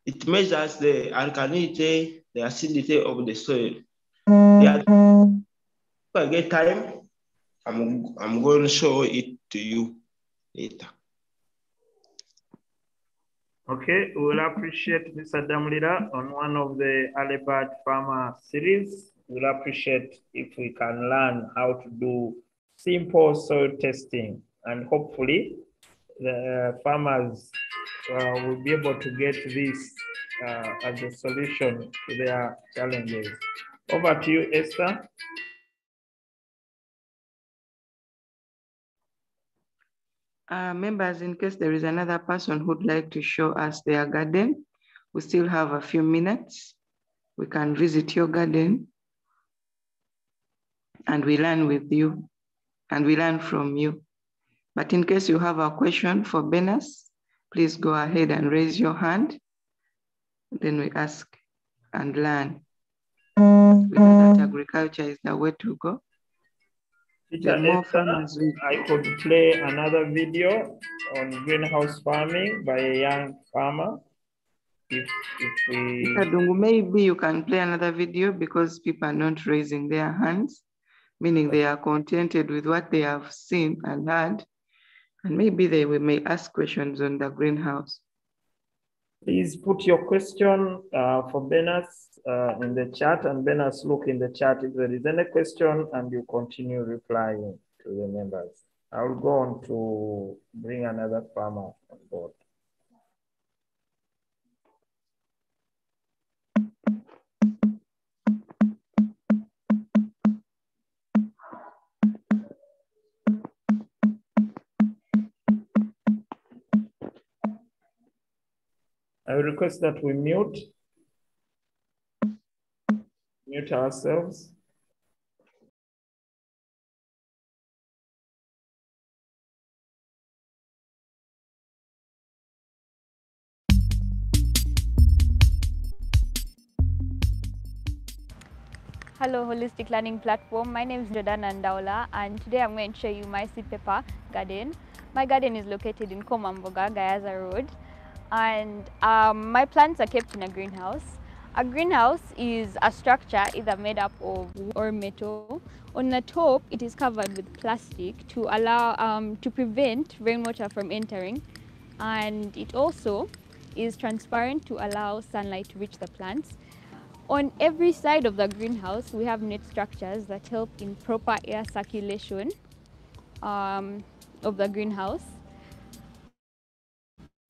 It measures the alkalinity, the acidity of the soil. Yeah. If I get time, I'm going to show it to you later. Okay, we will appreciate Mr. Damulida on one of the early bird farmer series. We'll appreciate if we can learn how to do simple soil testing, and hopefully the farmers will be able to get this as a solution to their challenges. Over to you, Esther. Members, in case there is another person who'd like to show us their garden, we still have a few minutes. We can visit your garden and we learn with you and we learn from you. But in case you have a question for Benas, please go ahead and raise your hand. Then we ask and learn. We know that agriculture is the way to go. Teacher Esther, I could play another video on greenhouse farming by a young farmer. If we... Maybe you can play another video because people are not raising their hands, meaning they are contented with what they have seen and heard, and maybe they may ask questions on the greenhouse. Please put your question for Benas in the chat, and Benas, look in the chat if there is any question, and you continue replying to the members. I'll go on to bring another farmer on board. I will request that we mute ourselves. Hello, Holistic Learning Platform. My name is Jordana Ndaula, and today I'm going to show you my seed pepper garden. My garden is located in Komamboga, Gayaza Road, and my plants are kept in a greenhouse. A greenhouse is a structure either made up of wood or metal. On the top, it is covered with plastic to allow to prevent rainwater from entering, and it also is transparent to allow sunlight to reach the plants. On every side of the greenhouse, we have net structures that help in proper air circulation of the greenhouse.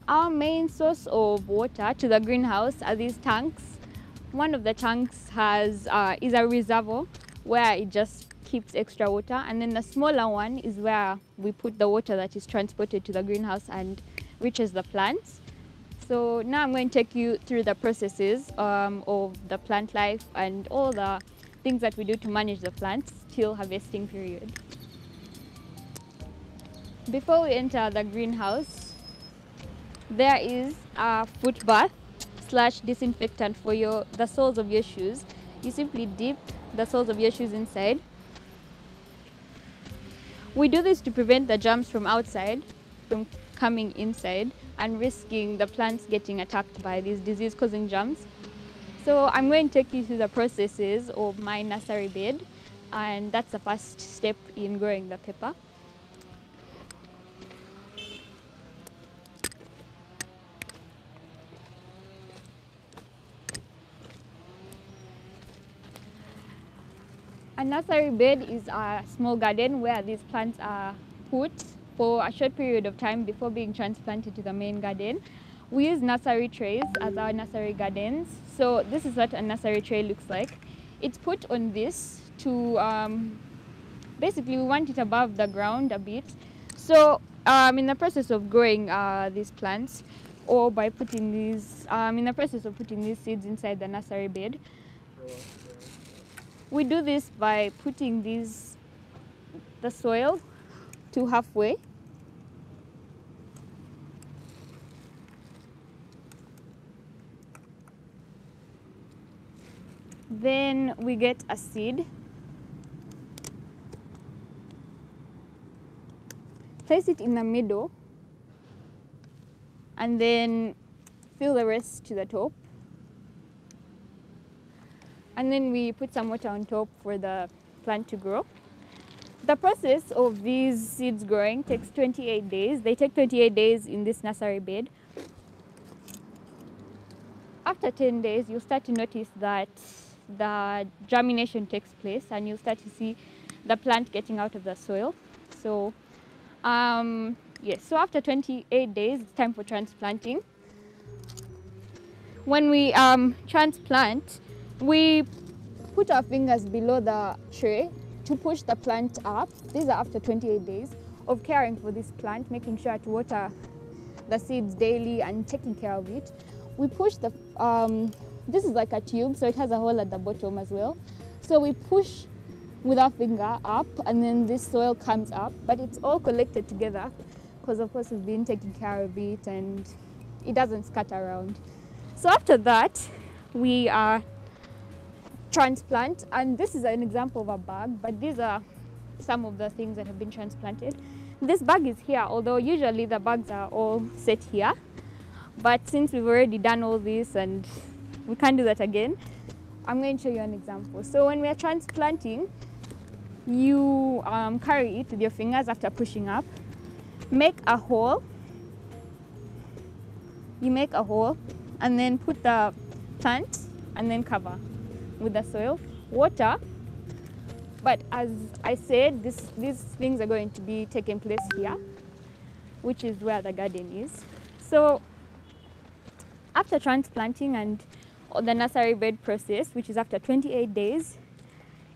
Our main source of water to the greenhouse are these tanks. One of the tanks is a reservoir where it just keeps extra water, and then the smaller one is where we put the water that is transported to the greenhouse and reaches the plants. So now I'm going to take you through the processes of the plant life and all the things that we do to manage the plants till harvesting period. Before we enter the greenhouse, there is a foot bath / disinfectant for the soles of your shoes. You simply dip the soles of your shoes inside. We do this to prevent the germs from outside from coming inside and risking the plants getting attacked by these disease-causing germs. So I'm going to take you through the processes of my nursery bed, and that's the first step in growing the pepper. A nursery bed is a small garden where these plants are put for a short period of time before being transplanted to the main garden. We use nursery trays as our nursery gardens. So this is what a nursery tray looks like. It's put on this to, basically we want it above the ground a bit. So in the process of growing these plants, or by putting these, in the process of putting these seeds inside the nursery bed, we do this by putting the soil to halfway. Then we get a seed. Place it in the middle and then fill the rest to the top. And then we put some water on top for the plant to grow. The process of these seeds growing takes 28 days. They take 28 days in this nursery bed. After 10 days, you'll start to notice that the germination takes place and you'll start to see the plant getting out of the soil. So, yes, so after 28 days, it's time for transplanting. When we transplant, we put our fingers below the tray to push the plant up. These are after 28 days of caring for this plant, making sure to water the seeds daily and taking care of it. We push the, this is like a tube, so it has a hole at the bottom as well. So we push with our finger up and then this soil comes up, but it's all collected together because of course we've been taking care of it and it doesn't scatter around. So after that, we transplant, and this is an example of a bag, but these are some of the things that have been transplanted. This bag is here, although usually the bags are all set here. But since we've already done all this and we can't do that again, I'm going to show you an example. So when we are transplanting, you carry it with your fingers after pushing up. Make a hole. You make a hole and then put the plant and then cover with the soil, water. But as I said, these things are going to be taking place here, which is where the garden is. So after transplanting and the nursery bed process, which is after 28 days,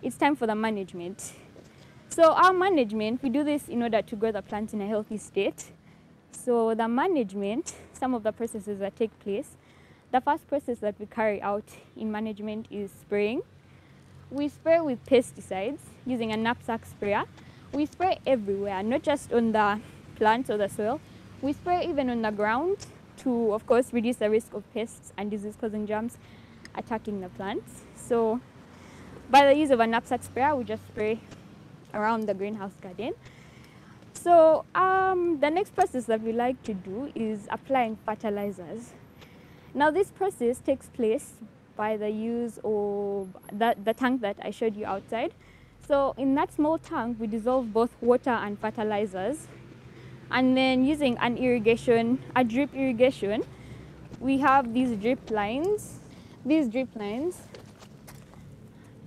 it's time for the management. So our management, we do this in order to grow the plants in a healthy state. So the management, some of the processes that take place. The first process that we carry out in management is spraying. We spray with pesticides using a knapsack sprayer. We spray everywhere, not just on the plants or the soil. We spray even on the ground to, of course, reduce the risk of pests and disease-causing germs attacking the plants. So by the use of a knapsack sprayer, we just spray around the greenhouse garden. So the next process that we like to do is applying fertilizers. Now this process takes place by the use of the tank that I showed you outside. So in that small tank, we dissolve both water and fertilizers. And then using a drip irrigation, we have these drip lines. These drip lines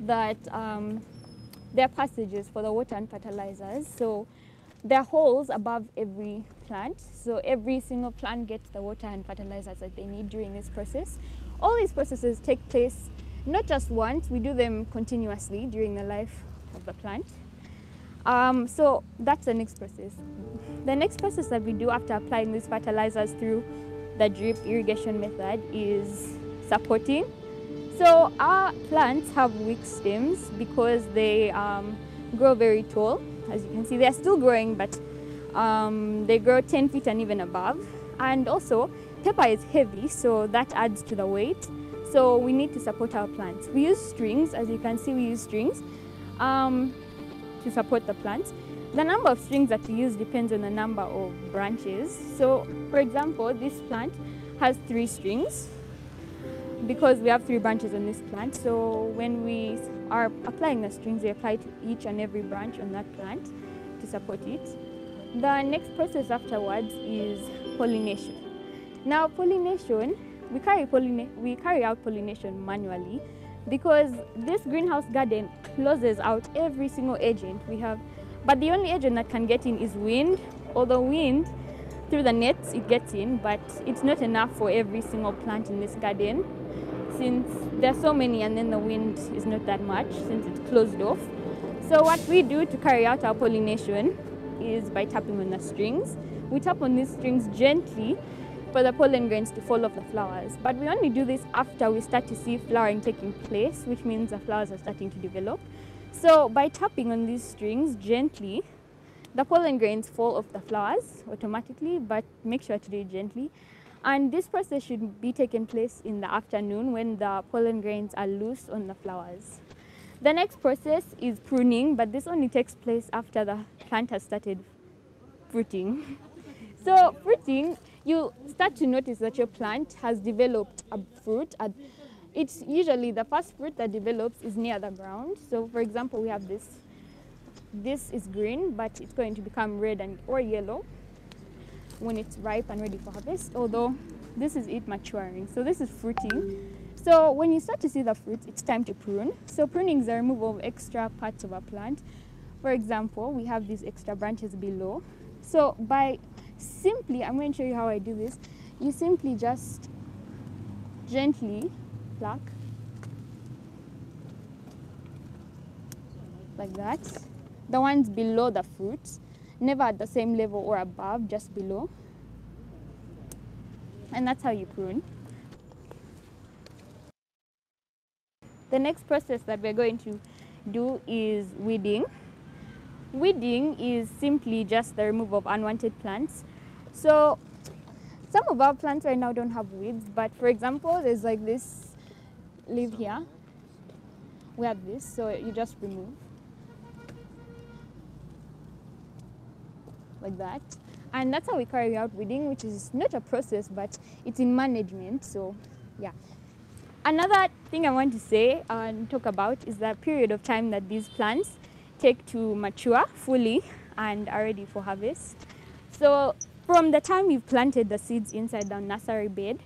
that they're passages for the water and fertilizers. So there are holes above every plant. So every single plant gets the water and fertilizers that they need during this process. All these processes take place not just once, we do them continuously during the life of the plant. So that's the next process. The next process that we do after applying these fertilizers through the drip irrigation method is supporting. So our plants have weak stems because they grow very tall. As you can see, they're still growing, but they grow 10 feet and even above. And also, pepper is heavy, so that adds to the weight. So we need to support our plants. We use strings, as you can see, we use strings to support the plants. The number of strings that we use depends on the number of branches. So, for example, this plant has 3 strings because we have 3 branches on this plant. So when we are applying the strings, we apply to each and every branch on that plant to support it. The next process afterwards is pollination. Now pollination, we carry out pollination manually because this greenhouse garden closes out every single agent we have. But the only agent that can get in is wind. Although wind, through the nets, it gets in, but it's not enough for every single plant in this garden since there are so many and then the wind is not that much since it's closed off. So what we do to carry out our pollination is by tapping on the strings. We tap on these strings gently for the pollen grains to fall off the flowers. But we only do this after we start to see flowering taking place, which means the flowers are starting to develop. So by tapping on these strings gently, the pollen grains fall off the flowers automatically, but make sure to do it gently. And this process should be taking place in the afternoon when the pollen grains are loose on the flowers. The next process is pruning, but this only takes place after the plant has started fruiting. So fruiting, you start to notice that your plant has developed a fruit. It's usually the first fruit that develops is near the ground. So for example, we have this. This is green, but it's going to become red or yellow when it's ripe and ready for harvest, although this is it maturing. So this is fruiting. So when you start to see the fruit, it's time to prune. So pruning is the removal of extra parts of a plant. For example, we have these extra branches below. So by simply, I'm going to show you how I do this. You simply just gently pluck like that. The ones below the fruits, never at the same level or above, just below. And that's how you prune. The next process that we're going to do is weeding. Weeding is simply just the removal of unwanted plants. So some of our plants right now don't have weeds, but for example, there's like this leaf here. We have this, so you just remove like that. And that's how we carry out weeding, which is not a process, but it's in management. So yeah. Another thing I want to say and talk about is the period of time that these plants take to mature fully and are ready for harvest. So from the time you've planted the seeds inside the nursery bed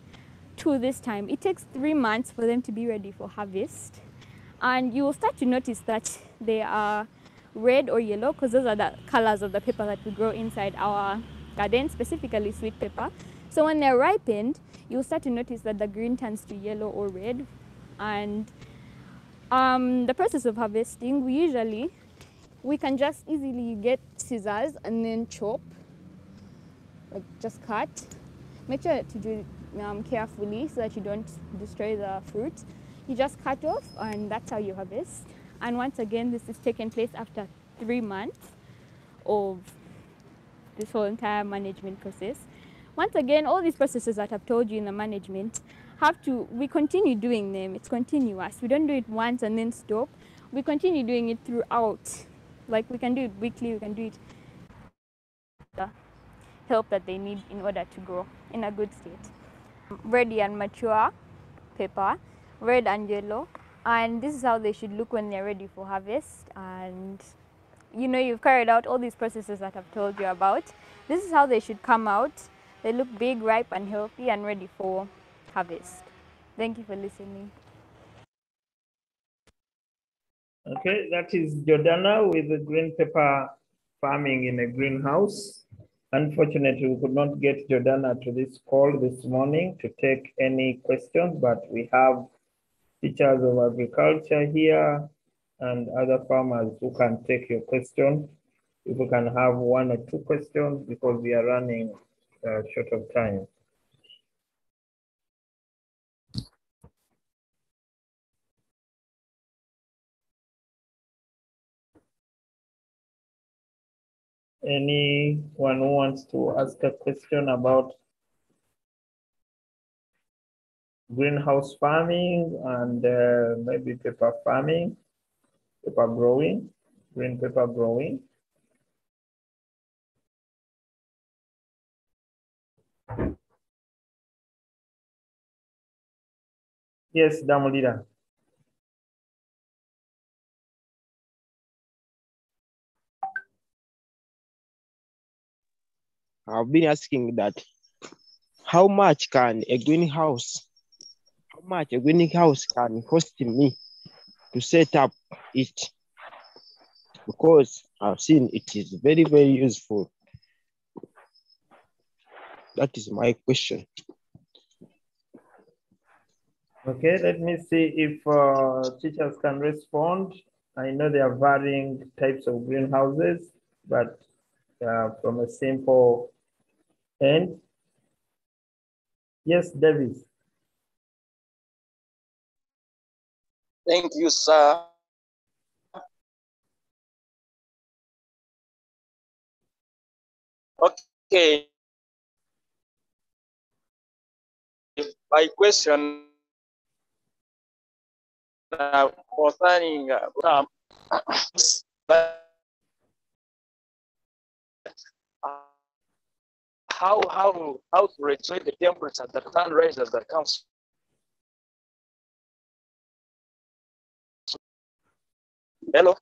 to this time. It takes 3 months for them to be ready for harvest. And you will start to notice that they are red or yellow because those are the colors of the pepper that we grow inside our garden, specifically sweet pepper. So when they're ripened, you'll start to notice that the green turns to yellow or red. And the process of harvesting, we can just easily get scissors and then chop, like just cut. Make sure to do it carefully so that you don't destroy the fruit. You just cut off, and that's how you harvest. And once again, this is taking place after 3 months of this whole entire management process. Once again, all these processes that I've told you in the management, we continue doing them. It's continuous. We don't do it once and then stop. We continue doing it throughout. Like we can do it weekly, we can do it the help that they need in order to grow in a good state. Ready and mature pepper, red and yellow, and this is how they should look when they're ready for harvest. And you've carried out all these processes that I've told you about. This is how they should come out. They look big, ripe and healthy and ready for harvest. Thank you for listening. Okay, that is Jordana with the green pepper farming in a greenhouse. Unfortunately, we could not get Jordana to this call this morning to take any questions, but we have teachers of agriculture here and other farmers who can take your question. If we can have 1 or 2 questions because we are running short of time. Anyone who wants to ask a question about greenhouse farming and maybe pepper farming, pepper growing, green pepper growing? Yes, Damolida. I've been asking that how much a greenhouse can cost me to set up it? Because I've seen it is very, very useful. That is my question. Okay, let me see if teachers can respond. I know there are varying types of greenhouses, but from a simple end. Yes, Davis. Thank you, sir. Okay. My question concerning how to regulate the temperature that can rise as that comes. Hello.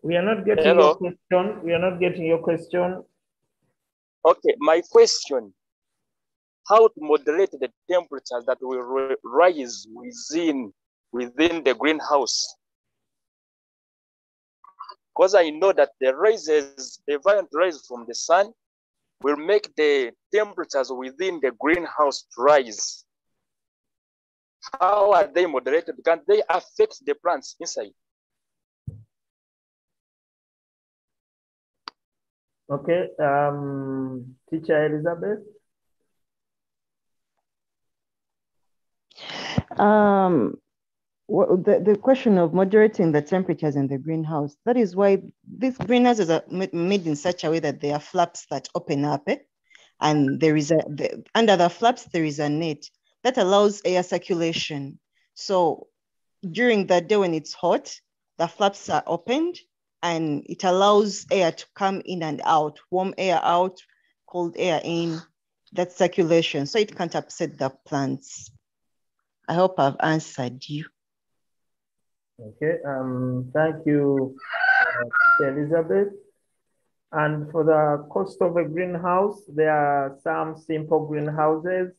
We are not getting your question. We are not getting your question. Okay, my question: how to modulate the temperature that will rise within the greenhouse? Because I know that the violent rays from the sun will make the temperatures within the greenhouse rise. How are they moderated? Can they affect the plants inside? Okay, Teacher Elizabeth. Well, the question of moderating the temperatures in the greenhouse, that is why these greenhouses are made in such a way that there are flaps that open up, and there is under the flaps, there is a net that allows air circulation. So during the day when it's hot, the flaps are opened and it allows air to come in and out, warm air out, cold air in, that circulation, so it can't upset the plants. I hope I've answered you. Okay, thank you, Elizabeth. And for the cost of a greenhouse, there are some simple greenhouses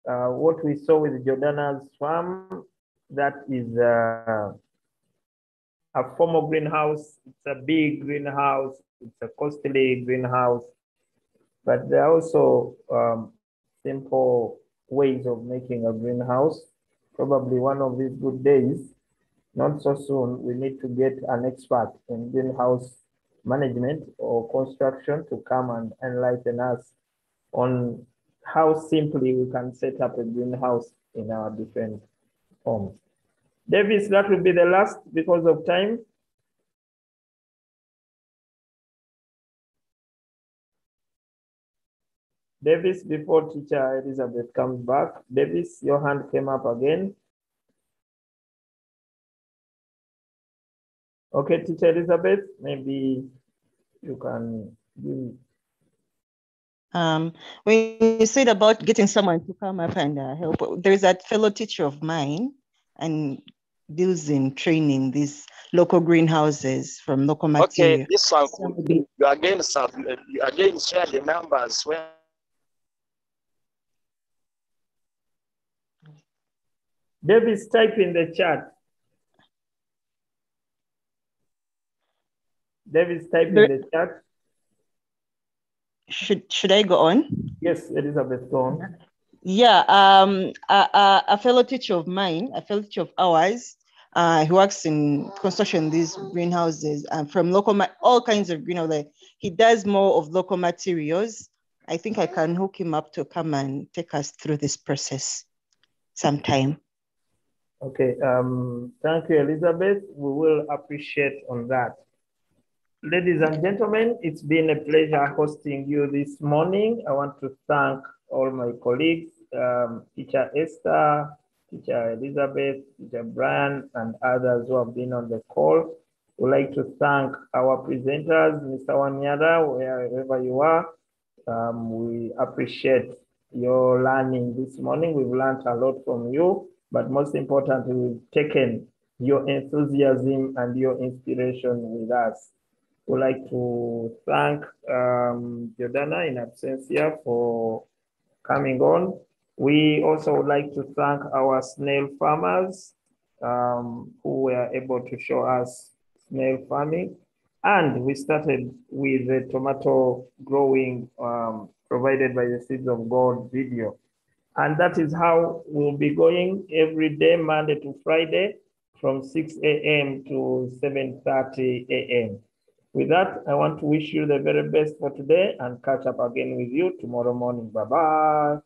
what we saw with Jordana's farm, that is a formal greenhouse. It's a big greenhouse. It's a costly greenhouse. But there are also simple ways of making a greenhouse. Probably one of these good days, not so soon, we need to get an expert in greenhouse management or construction to come and enlighten us on how simply we can set up a greenhouse in our different homes. Davis, that will be the last because of time. Davis, before teacher Elizabeth comes back. Davis, your hand came up again. Okay, teacher Elizabeth, maybe you can give. When you said about getting someone to come up and help, there's that fellow teacher of mine and deals in training these local greenhouses from local material. Okay, this one could be, you again share the numbers when. Davis, type in the chat. Davis, type in the chat. Should I go on? Yes, Elizabeth, go on. Yeah, a fellow teacher of mine, a fellow teacher of ours, he works in construction, these greenhouses, and from local, all kinds of greenhouses. He does more of local materials. I think I can hook him up to come and take us through this process sometime. Okay, thank you, Elizabeth. We will appreciate on that. Ladies and gentlemen, it's been a pleasure hosting you this morning. I want to thank all my colleagues, Teacher Esther, Teacher Elizabeth, Teacher Brian, and others who have been on the call. We'd like to thank our presenters, Mr. Wanyada, wherever you are. We appreciate your learning this morning. We've learned a lot from you, but most importantly, we've taken your enthusiasm and your inspiration with us. We'd like to thank Jordana in absentia for coming on. We also would like to thank our snail farmers who were able to show us snail farming. And we started with the tomato growing provided by the Seeds of God video. And that is how we'll be going every day, Monday to Friday, from 6 a.m. to 7:30 a.m. With that, I want to wish you the very best for today and catch up again with you tomorrow morning. Bye-bye.